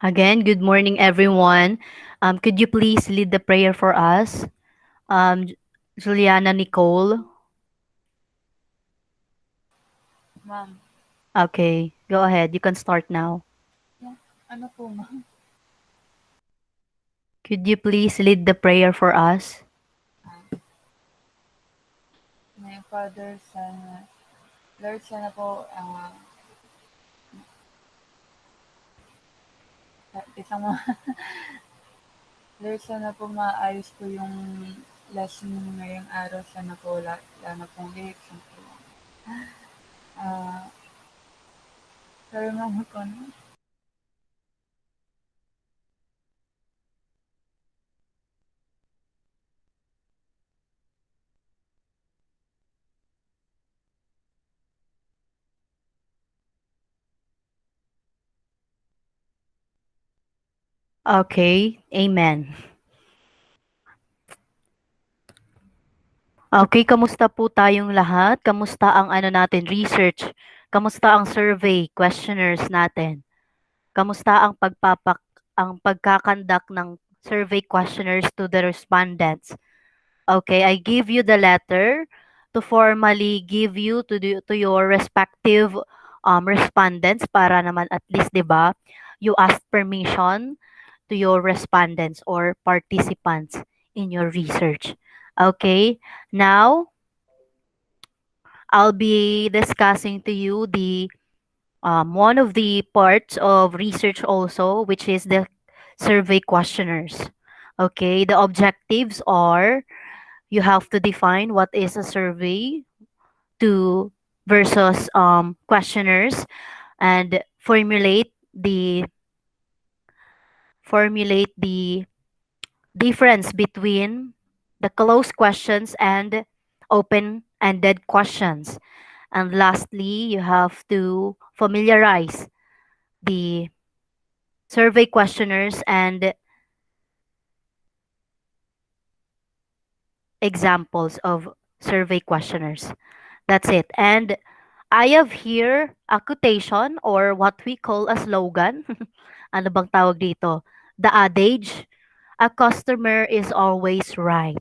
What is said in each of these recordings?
Again, good morning, everyone. Could you please lead the prayer for us? J- Juliana Nicole. Ma'am, Okay, go ahead. You can start now. yeah, ano po ma'am? Could you please lead the prayer for us? Ah, my Father, sana, Lord, sana po, isang mga, Lord, sana po maayos po yung lesson ngayong araw. Sana po wala na pong lyrics. Sana po, ah, sorry ma'am ko, no? Okay, amen. Okay, kamusta po tayong lahat? Kamusta ang natin, research? Kamusta ang survey, questionnaires natin? Kamusta ang pagkakandak ng survey questionnaires to the respondents? Okay, I give you the letter to formally give you to your respective respondents para naman at least 'di ba you ask permission to your respondents or participants in your research. Okay, now I'll be discussing to you the one of the parts of research also, which is the survey questionnaires. Okay, the objectives are you have to define what is a survey to versus questionnaires and formulate the difference between the closed questions and open-ended questions. And lastly, you have to familiarize the survey questionnaires and examples of survey questionnaires. That's it. And I have here a quotation or what we call a slogan. Ano bang tawag dito? The adage, a customer is always right.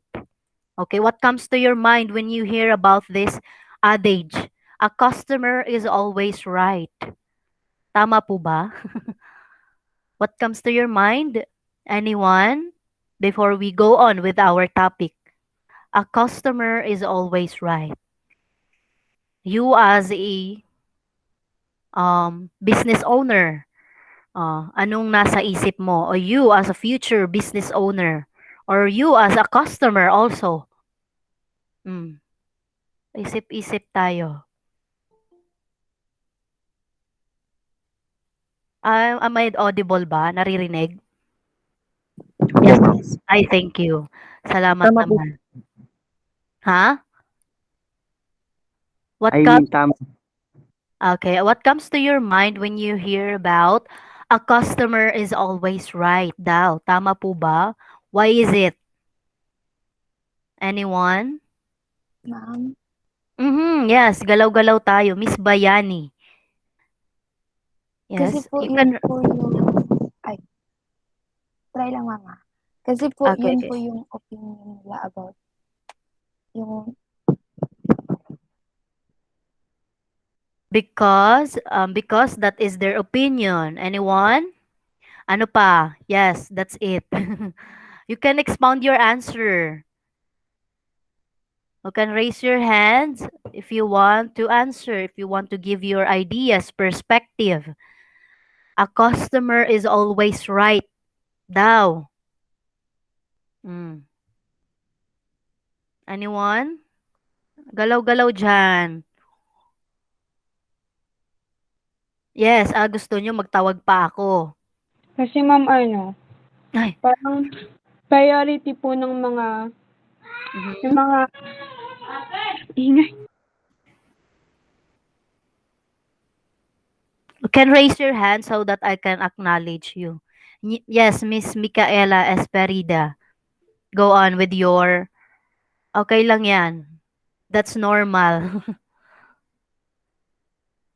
Okay, what comes to your mind when you hear about this adage? A customer is always right. Tama po ba? What comes to your mind? Anyone? Before we go on with our topic. A customer is always right. You as a business owner, anong nasa isip mo? Or you as a future business owner? Or you as a customer also? Hmm. Isip-isip tayo. Am I audible ba? Naririnig? Yes, Yes. miss. Ay, thank you. Salamat Tama po. naman. Ha? What I comes mean, tama. Okay, what comes to your mind when you hear about a customer is always right daw? Tama po ba? Why is it? Anyone? Ma'am, Yes, galaw-galaw tayo. Miss Bayani. kasi Yes, po you yun can. po yung ay, try lang mama. Kasi po Okay, yun po yung opinion nila about yung because that is their opinion. Anyone? Ano pa? Yes, that's it. You can expound your answer. You can raise your hands if you want to answer, if you want to give your ideas, perspective. A customer is always right daw. Mm. Anyone? Galaw-galaw dyan. Yes, gusto nyo magtawag pa ako. Kasi ma'am Ay. parang priority po ng Mhm. mga ingay. You can raise your hand so that I can acknowledge you. Yes, Miss Micaela Esperida. Go on with your... Okay lang yan. That's normal.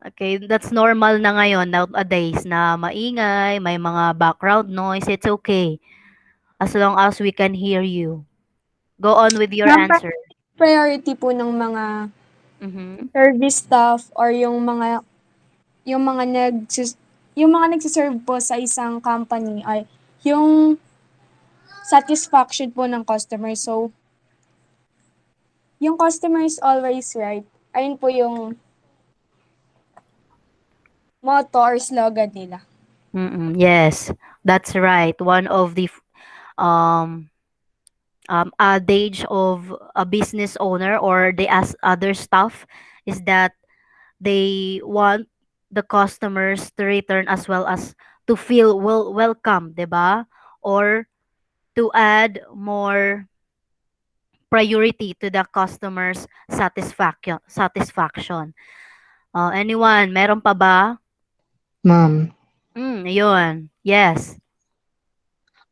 Okay, that's normal na ngayon nowadays na maingay, may mga background noise, it's okay as long as we can hear you. Go on with your Ma'am, answer. priority po ng mga Mhm. service staff or yung mga yung mga nagse-serve po sa isang company ay yung satisfaction po ng customer. So, yung customer is always right. Ayun po yung motto or slogan nila. Mm, yes, that's right. One of the um adage of a business owner or the as other staff is that they want the customers to return as well as to feel welcome, 'di ba? Or to add more priority to the customer's satisfaction. Anyone, meron pa ba? Ma'am, Yun. Yes.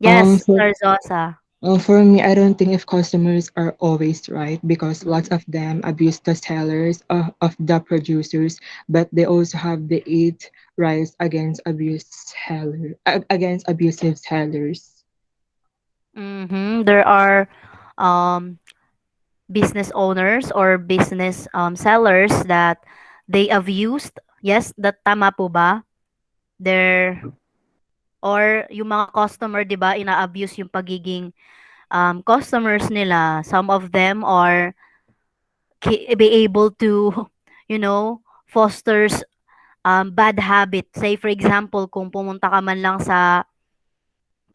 um, Yes, for, Sir Zosa. for me, I don't think if customers are always right because lots Mm. of them abuse the sellers of the producers, but they also have the eight rights against abusive sellers. There are um, business owners or business sellers that they abused. Yes, that tama po ba? They're or yung mga customer, 'di ba, ina-abuse yung pagiging customers nila. Some of them are be able to, you know, fosters bad habit. Say for example, kung pumunta ka man lang sa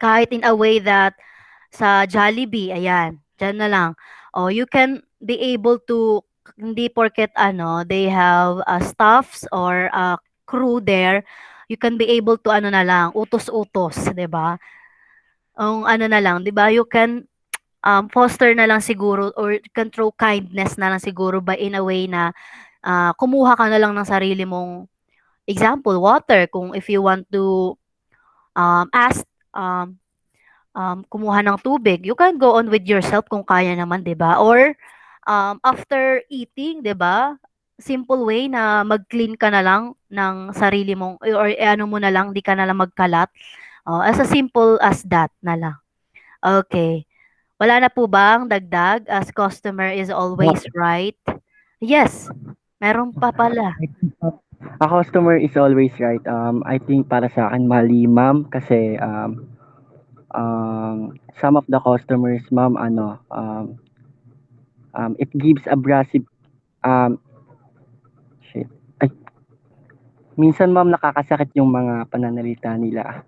kahit in a way that sa Jollibee, ayan, diyan na lang. Oh, you can be able to hindi porket ano, they have staffs or crew there, you can be able to ano na lang, utos-utos, 'di ba? Ang ano na lang, 'di ba? You can foster na lang siguro or control kindness na lang siguro by in a way na kumuha ka na lang ng sarili mong example, water, kung if you want to ask um, kumuha ng tubig, you can go on with yourself kung kaya naman, 'di ba? Or after eating, 'di ba? Simple way na mag-clean ka na lang ng sarili mong or ano mo na lang, di ka na lang magkalat. As a simple as that na lang. Okay. Wala na po bang dagdag as customer is always right? Yes, meron pa pala. I think, a customer is always right. I think para sa akin mali, ma'am, kasi some of the customers, ma'am, it gives abrasive, um, shit. Ay, minsan, ma'am, nakakasakit yung mga pananalita nila.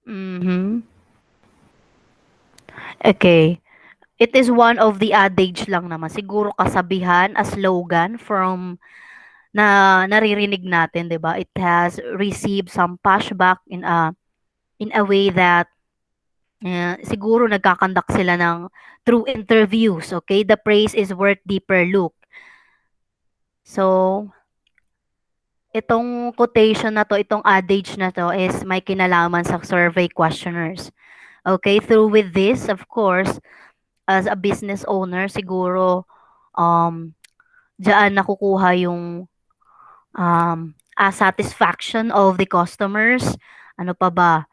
Mhm. Okay. It is one of the adage lang naman. Siguro kasabihan, a slogan from na naririnig natin, 'di ba? It has received some pushback in a way that siguro nagkakandak sila ng through interviews, okay? The praise is worth deeper look. So, itong quotation na 'to, itong adage na 'to is may kinalaman sa survey questionnaires. Okay, through with this, of course, as a business owner, siguro um diyan nakukuha yung satisfaction of the customers. Ano pa ba?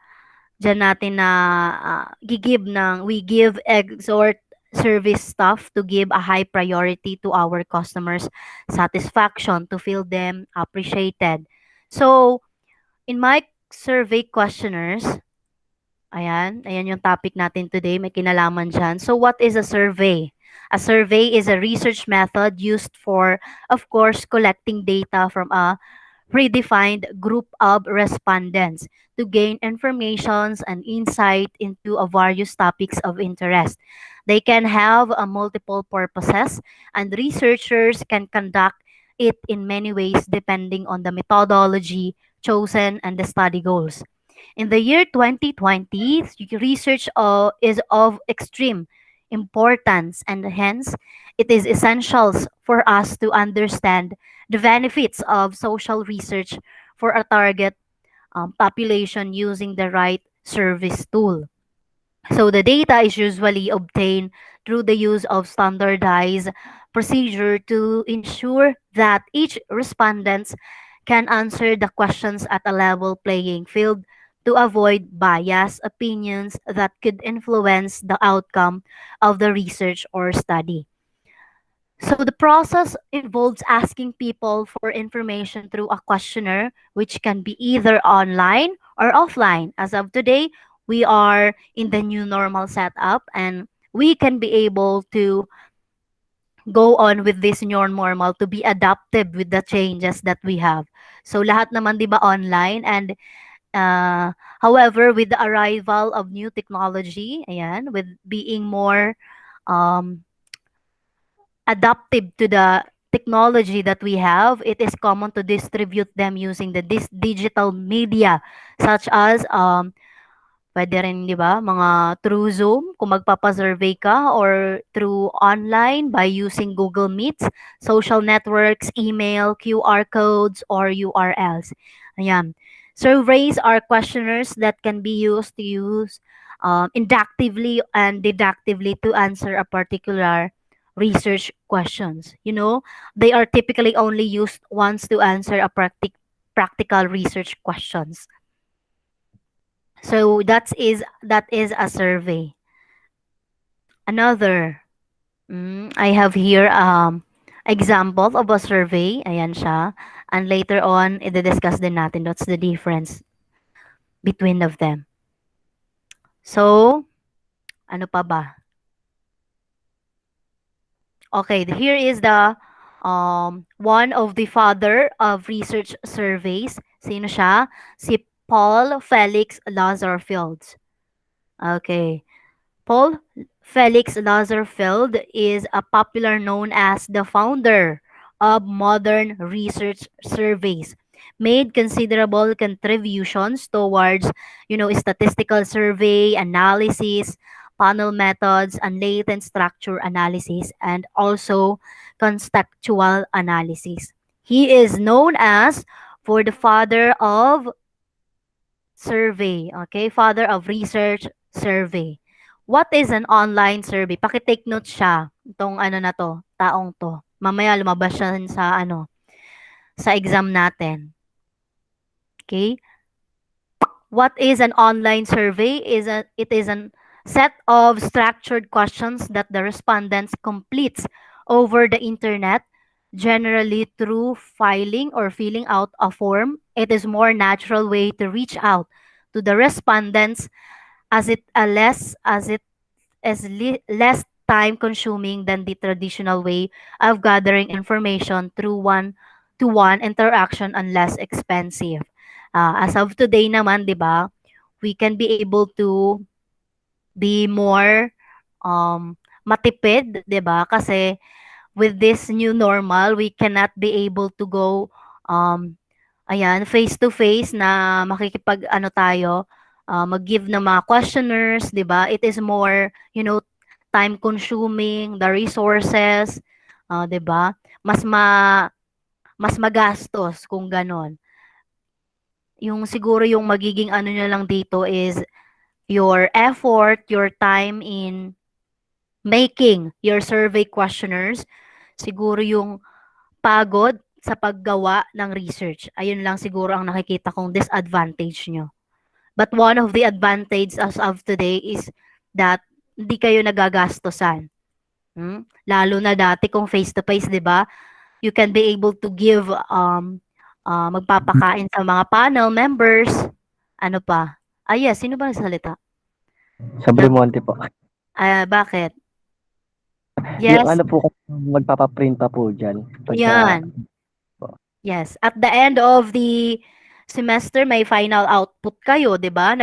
Diyan natin na we give exhort service staff to give a high priority to our customers' satisfaction, to feel them appreciated. So, in my survey questionnaires, ayan yung topic natin today, may kinalaman dyan. So, what is a survey? A survey is a research method used for, of course, collecting data from a predefined group of respondents to gain informations and insight into a various topics of interest. They can have a multiple purposes, and researchers can conduct it in many ways depending on the methodology chosen and the study goals. In the year 2020, research is of extreme importance, and hence it is essential for us to understand the benefits of social research for a target population using the right service tool. So the data is usually obtained through the use of standardized procedure to ensure that each respondent can answer the questions at a level playing field to avoid bias opinions that could influence the outcome of the research or study. So the process involves asking people for information through a questionnaire, which can be either online or offline. As of today, we are in the new normal setup and we can be able to go on with this new normal to be adaptive with the changes that we have. So lahat naman 'di ba online and however with the arrival of new technology, ayan, with being more um adaptive to the technology that we have, it is common to distribute them using the digital media such as puwede rin 'di ba, mga through Zoom kung magpapa-survey ka or through online by using Google Meets, social networks, email, QR codes, or URLs. Ayan. Surveys are questionnaires that can be inductively and deductively to answer a particular research questions. You know, they are typically only used once to answer a practical research questions. So that is a survey. Another, I have here example of a survey. Ayan siya. And later on, i-discuss din natin what's the difference between of them. So, ano pa ba? Okay, here is the one of the father of research surveys. Sino siya? Si Paul Felix Lazarfield. Okay. Paul Felix Lazarfeld is a popular known as the founder of modern research surveys. Made considerable contributions towards, statistical survey analysis, panel methods, and latent structure analysis, and also contextual analysis. He is known as for the father of survey, okay? Father of research survey. What is an online survey? Paki-take note siya, itong ano na 'to, taong 'to. Mamaya lumabas siya sa ano, sa exam natin. Okay? What is an online survey? It is an set of structured questions that the respondents completes over the internet, generally through filing or filling out a form. It is more natural way to reach out to the respondents as it less time consuming than the traditional way of gathering information through one to one interaction and less expensive. As of today naman, 'di ba, we can be able to be more matipid, 'di ba? Kasi with this new normal, we cannot be able to go um ayan, face to face na makikipag-ano tayo, mag-give ng mga questionnaires, 'di ba? It is more, time consuming, the resources, 'di ba? Mas magastos kung gano'n. Yung siguro yung magiging ano niyo lang dito is your effort, your time in making your survey questionnaires, siguro yung pagod sa paggawa ng research. Ayun lang siguro ang nakikita kong disadvantage nyo. But one of the advantage as of today is that hindi kayo nagagastosan. Lalo na dati kung face-to-face, di ba? You can be able to give, magpapakain sa mga panel members. Ano pa? Yes, sino ba nagsalita? Sa Bremonte po. Bakit? Yung Yes, ano po kasi magpapa-print pa po diyan pagka yan. Yes, at the end of the semester may final output kayo, 'di ba?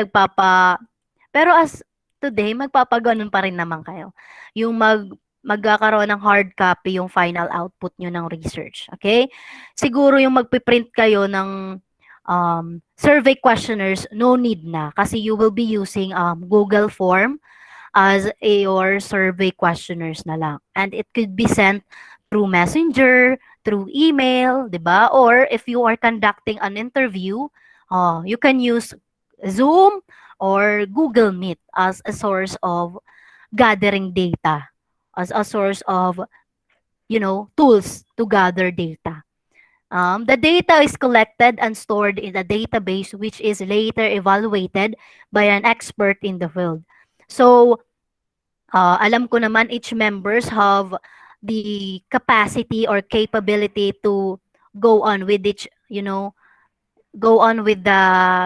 Pero as today magpapagano'n pa rin naman kayo. Yung magkakaroon ng hard copy yung final output nyo ng research, okay? Siguro yung magpi-print kayo ng survey questionnaires, no need na kasi you will be using Google form as your survey questionnaires na lang. And it could be sent through Messenger, through email, 'di ba? Or if you are conducting an interview, you can use Zoom or Google Meet as a source of gathering data, as a source of tools to gather data. The data is collected and stored in a database which is later evaluated by an expert in the field. So, alam ko naman each members have the capacity or capability to go on with the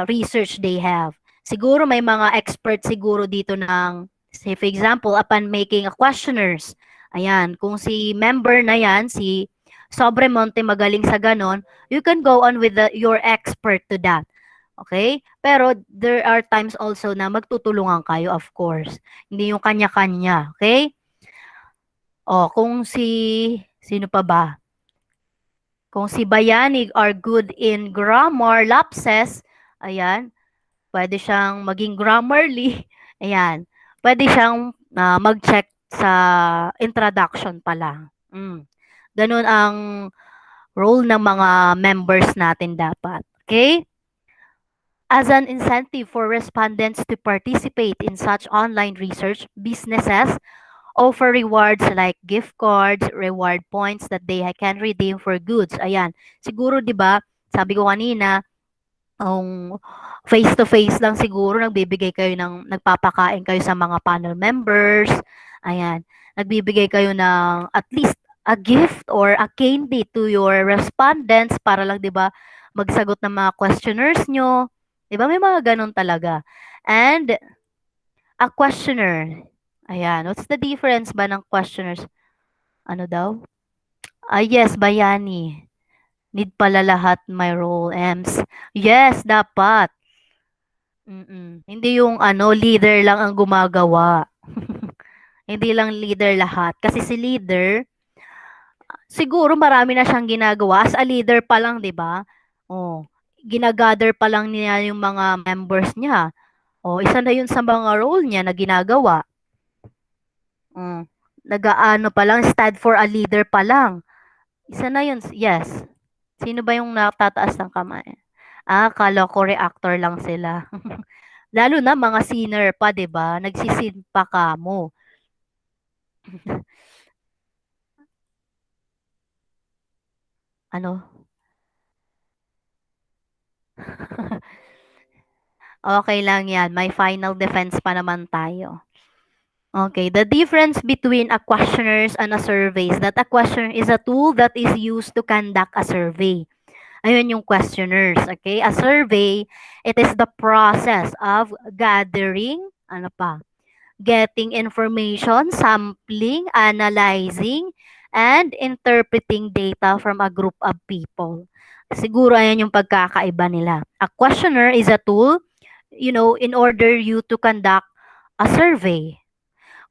research they have. Siguro may mga expert siguro dito ng, say for example, upon making a questionnaires. Ayan, kung si member na yan, si Sobremonte magaling sa ganon, you can go on with your expert to that. Okay? Pero there are times also na magtutulungan kayo, of course. Hindi yung kanya-kanya. Okay? O, sino pa ba? Kung si Bayani are good in grammar lapses, ayan, pwede siyang maging Grammarly. Ayan. Pwede siyang mag-check sa introduction pa lang. Ganun ang role ng mga members natin dapat. Okay? As an incentive for respondents to participate in such online research, businesses offer rewards like gift cards, reward points that they can redeem for goods. Ayan. Siguro, di ba, sabi ko kanina, ang face to face lang siguro nagpapakain kayo sa mga panel members. Ayan. Nagbibigay kayo ng at least a gift or a candy to your respondents para lang 'di ba magsagot ng mga questionnaires nyo. 'Di ba may mga ganun talaga. And a questionnaire. Ayan, what's the difference ba ng questionnaires? Ano daw? Yes, Bayani. Need pala lahat my role, Ems. Yes, dapat. Hindi yung leader lang ang gumagawa. Hindi lang leader lahat. Kasi si leader, siguro marami na siyang ginagawa. As a leader pa lang, di ba? Oh, ginagather pa lang niya yung mga members niya. Oh, isa na yun sa mga role niya na ginagawa. Nag-aano pa lang, stand for a leader pa lang. Isa na yun, yes. Sino ba yung natataas ng kamay? Kala ko reactor lang sila. Lalo na mga sinner pa, 'di ba? Nagsisin pa kamo. Ano? Okay lang 'yan. May final defense pa naman tayo. Okay, the difference between a questionnaires and a survey is that a questionnaire is a tool that is used to conduct a survey. Ayun yung questionnaires, okay? A survey, it is the process of gathering, getting information, sampling, analyzing, and interpreting data from a group of people. Siguro ayan yung pagkakaiba nila. A questionnaire is a tool, in order you to conduct a survey.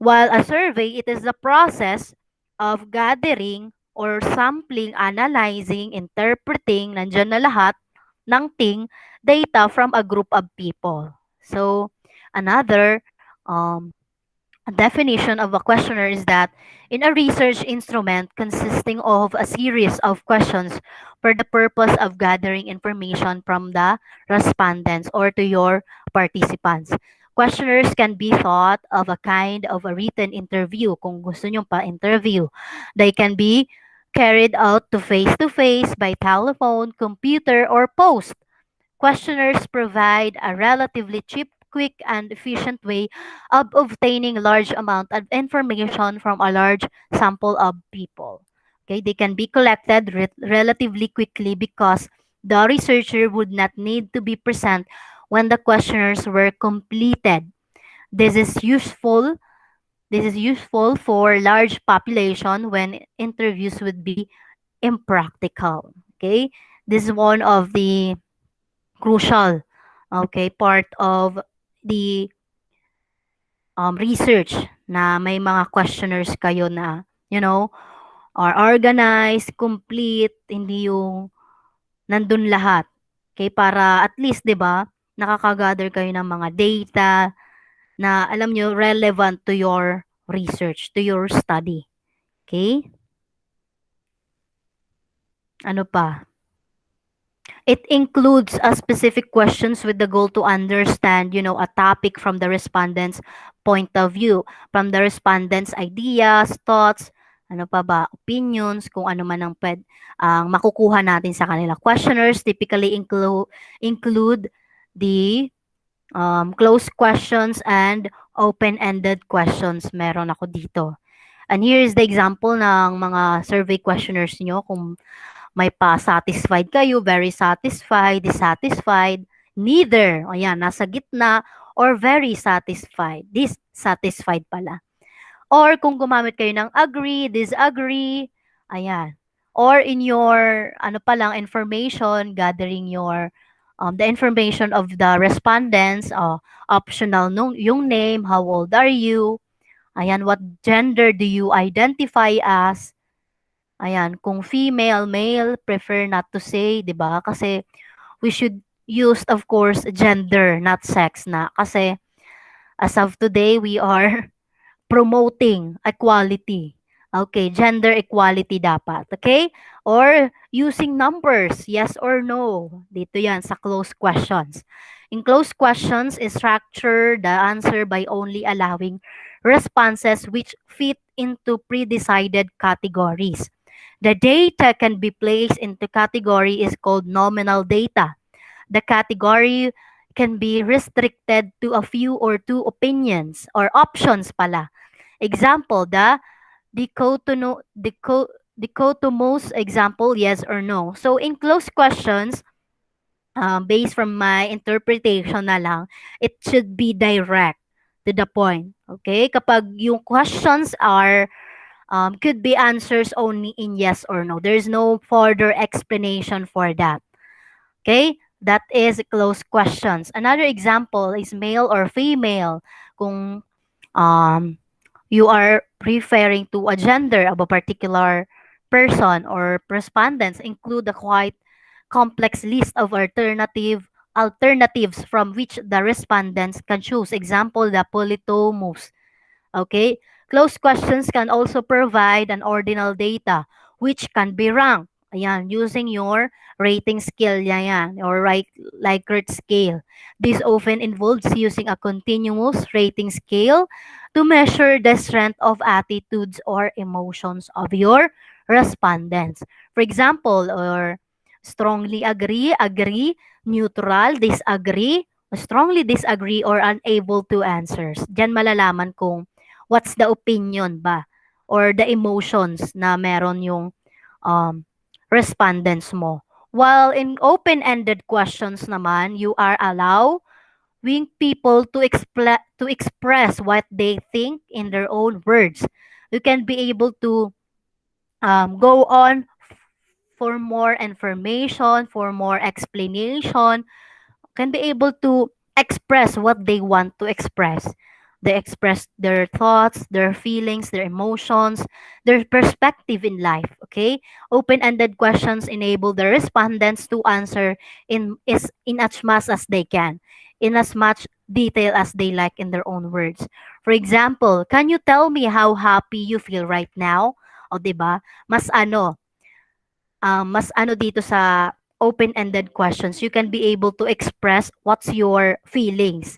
While a survey, it is the process of gathering or sampling, analyzing, interpreting, nandyan na lahat ng data from a group of people. So, another definition of a questionnaire is that in a research instrument consisting of a series of questions for the purpose of gathering information from the respondents or to your participants. Questionnaires can be thought of a kind of a written interview kung gusto nyo pa-interview. They can be carried out to face by telephone, computer, or post. Questionnaires provide a relatively cheap, quick, and efficient way of obtaining large amount of information from a large sample of people. Okay, they can be collected relatively quickly because the researcher would not need to be present when the questionnaires were completed. This is useful. This is useful for large population when interviews would be impractical. Okay, this is one of the crucial, okay, part of the research na may mga questionnaires kayo na, are organized, complete, hindi yung nandun lahat. Okay, para at least, 'di ba, nakaka-gather kayo ng mga data na alam nyo relevant to your research, to your study. Okay? Ano pa? It includes a specific questions with the goal to understand, a topic from the respondent's point of view, from the respondent's ideas, thoughts, ano pa ba, opinions, kung ano man ang makukuha natin sa kanila. Questionnaires typically include the closed questions and open-ended questions. Meron ako dito. And here is the example ng mga survey questionnaires nyo. Kung may pa-satisfied kayo, very satisfied, dissatisfied, neither, ayan, nasa gitna, or very satisfied, dissatisfied pala. Or kung gumamit kayo ng agree, disagree, ayan. Or in your, ano pa lang, information, gathering the information of the respondents, optional yung name, how old are you, ayan, what gender do you identify as, ayan, kung female, male, prefer not to say, 'di ba? Kasi we should use, of course, gender, not sex na. Kasi as of today, we are promoting equality. Okay, gender equality dapat. Okay? Or using numbers, yes or no. Dito yan sa closed questions. In closed questions, structure the answer by only allowing responses which fit into pre-decided categories. The data can be placed into category is called nominal data. The category can be restricted to a few or two opinions or options pala. Example, the dichotomous example, yes or no. So in closed questions, based from my interpretation na lang, it should be direct to the point. Okay? Kapag yung questions are could be answers only in yes or no. There's no further explanation for that. Okay? That is closed questions. Another example is male or female. Kung um, you are referring to a gender of a particular person or respondents, include a quite complex list of alternatives from which the respondents can choose. Example, the polytomous. Okay? Closed questions can also provide an ordinal data which can be ranked. Ayan, using your rating scale yan, or Likert scale. This often involves using a continuous rating scale to measure the strength of attitudes or emotions of your respondents. For example, or strongly agree, neutral, disagree, strongly disagree, or unable to answer. Diyan malalaman kung what's the opinion ba or the emotions na meron yung um, respondents mo. While in open-ended questions naman, you are allowing people to express what they think in their own words. You can be able to go on for more information, for more explanation, can be able to express what they want to express. They express their thoughts, their feelings, their emotions, their perspective in life. Okay? Open-ended questions enable the respondents to answer in as much as they can, in as much detail as they like in their own words. For example, can you tell me how happy you feel right now? O, 'di ba? Mas ano dito sa open-ended questions, you can be able to express what's your feelings.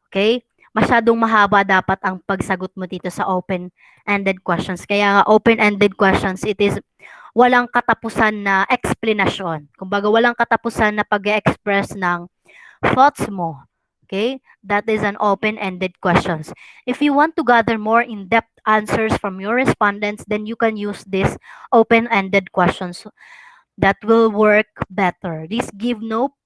Okay? Masyadong mahaba dapat ang pagsagot mo dito sa open-ended questions. Kaya nga open-ended questions, it is walang katapusan na explanation. Kumbaga walang katapusan na pag-express ng thoughts mo. Okay? That is an open-ended questions. If you want to gather more in-depth answers from your respondents, then you can use this open-ended questions that will work better. These give no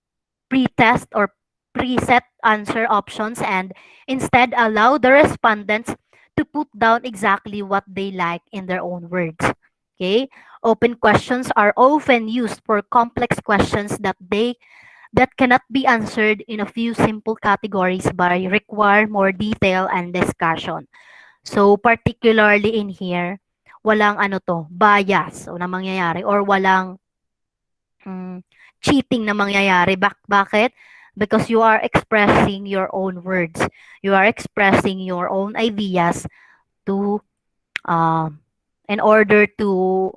pre-test or preset answer options and instead allow the respondents to put down exactly what they like in their own words. Okay? Open questions are often used for complex questions that cannot be answered in a few simple categories but require more detail and discussion. So particularly in here, walang bias o na mangyayari or walang cheating na mangyayari. Bakit? Because you are expressing your own words. You are expressing your own ideas to in order to,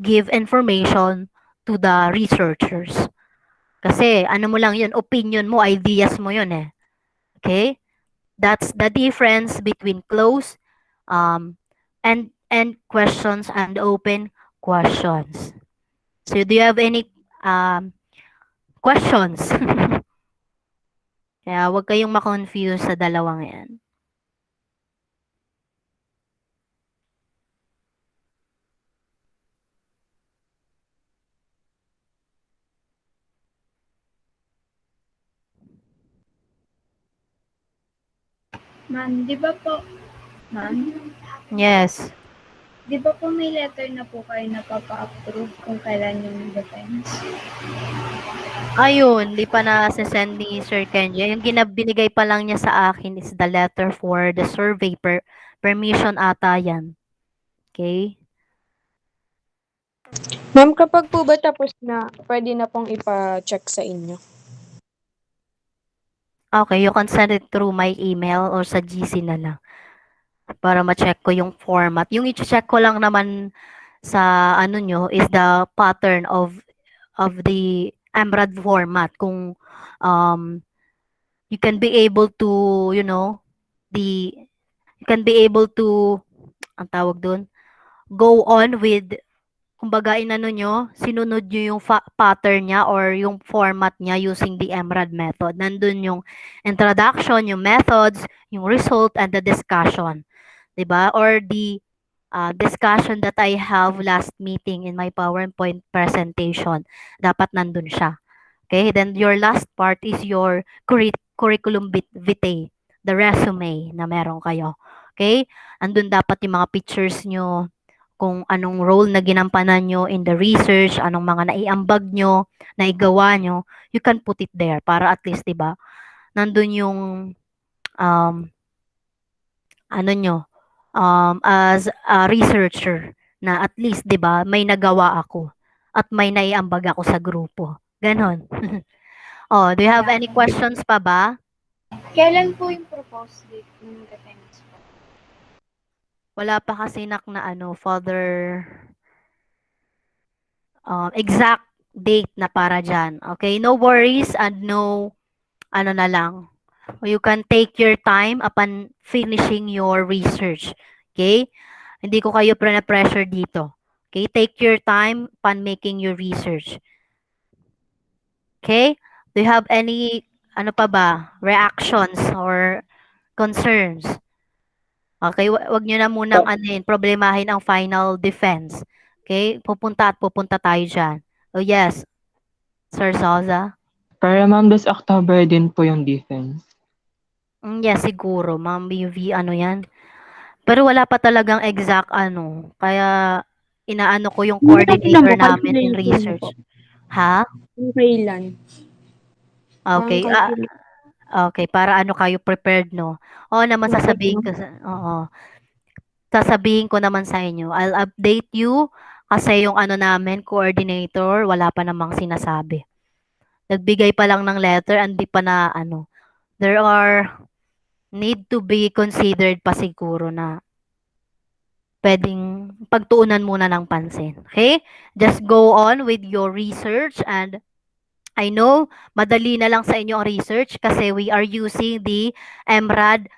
give information to the researchers. Kasi ano mo lang yun, opinion mo, ideas mo yun eh. Okay? That's the difference between closed um, and end questions and open questions. So do you have any questions? Kaya huwag kayong ma-confuse sa dalawang yan. Ma'am, di ba po, ma'am, Yes. di ba po may letter na po kayo na papa-approve kung kailan yung defense? Ayun, di pa na-send ni Sir Kenji. Yung binigay pa lang niya sa akin is the letter for the survey permission ata yan. Okay? Ma'am, kapag po ba tapos na, pwede na pong ipa-check sa inyo? Okay, you can send it through my email or sa GC na lang para ma-check ko yung format. Yung i-check ko lang naman sa ano nyo is the pattern of the Amrad format. Kung you can be able to, you know, you can be able to, ang tawag doon, go on with, kumbaga inano nyo, sinunod nyo yung pattern niya or yung format niya using the Emerald method. Nandun yung introduction, yung methods, yung result, and the discussion. 'Di ba? Or the discussion that I have last meeting in my PowerPoint presentation. Dapat nandun siya. Okay? Then your last part is your curriculum vitae, the resume na meron kayo. Okay? Andun dapat yung mga pictures nyo, kung anong role na ginampanan nyo in the research, anong mga naiambag nyo, naigawa nyo, you can put it there para at least, 'di ba? Nandun yung um, ano nyo, as a researcher na at least, 'di ba, may nagawa ako at may naiambag ako sa grupo. Ganon. Oh, do you have any questions pa ba? Kailan po yung proposed date ng defense po? Wala pa kasi na ano, father exact date na para dyan. Okay, no worries and no, ano na lang. You can take your time upon finishing your research. Okay? Hindi ko kayo pressure dito. Okay? Take your time upon making your research. Okay? Do you have any, ano pa ba, reactions or concerns? Okay? Wag nyo na munang problemahin ang final defense. Okay? Pupunta tayo dyan. Oh yes, Sir Soza? Para ma'am, this October din po yung defense. Yes, siguro. Ma'am BV, ano yan? Pero wala pa talagang exact ano. Kaya inaano ko yung coordinator namin in research. Ha? Kung kailan? Okay. Okay, para ano kayo prepared, no? Oo naman, sasabihin ko oo. Sasabihin ko naman sa inyo. I'll update you kasi yung ano namin, coordinator, wala pa namang sinasabi. Nagbigay pa lang ng letter and di pa na ano. There are need to be considered pa siguro na pwedeng pagtuunan muna ng pansin. Okay? Just go on with your research and I know madali na lang sa inyo ang research kasi we are using the EMRAD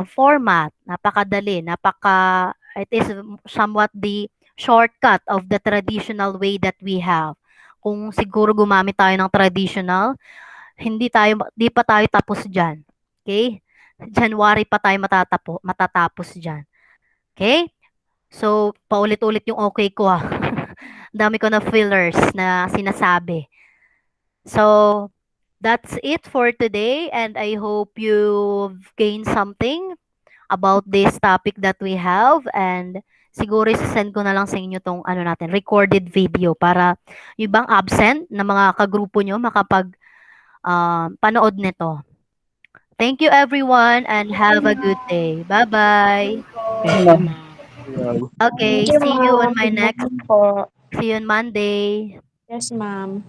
format. Napakadali, it is somewhat the shortcut of the traditional way that we have. Kung siguro gumamit tayo ng traditional, di pa tayo tapos dyan. Okay? January pa tayo matatapos dyan. Okay? So, paulit-ulit yung okay ko ah. Dami ko na fillers na sinasabi. So, that's it for today and I hope you've gained something about this topic that we have and siguro send ko na lang sa inyo tong ano natin, recorded video para yung ibang absent na mga kagrupo nyo makapag panood nito. Thank you everyone and have a good day. Bye-bye. Thank you, ma'am. Okay, Thank you, see you on ma'am. my Good next, morning po. see you on Monday. Yes, ma'am.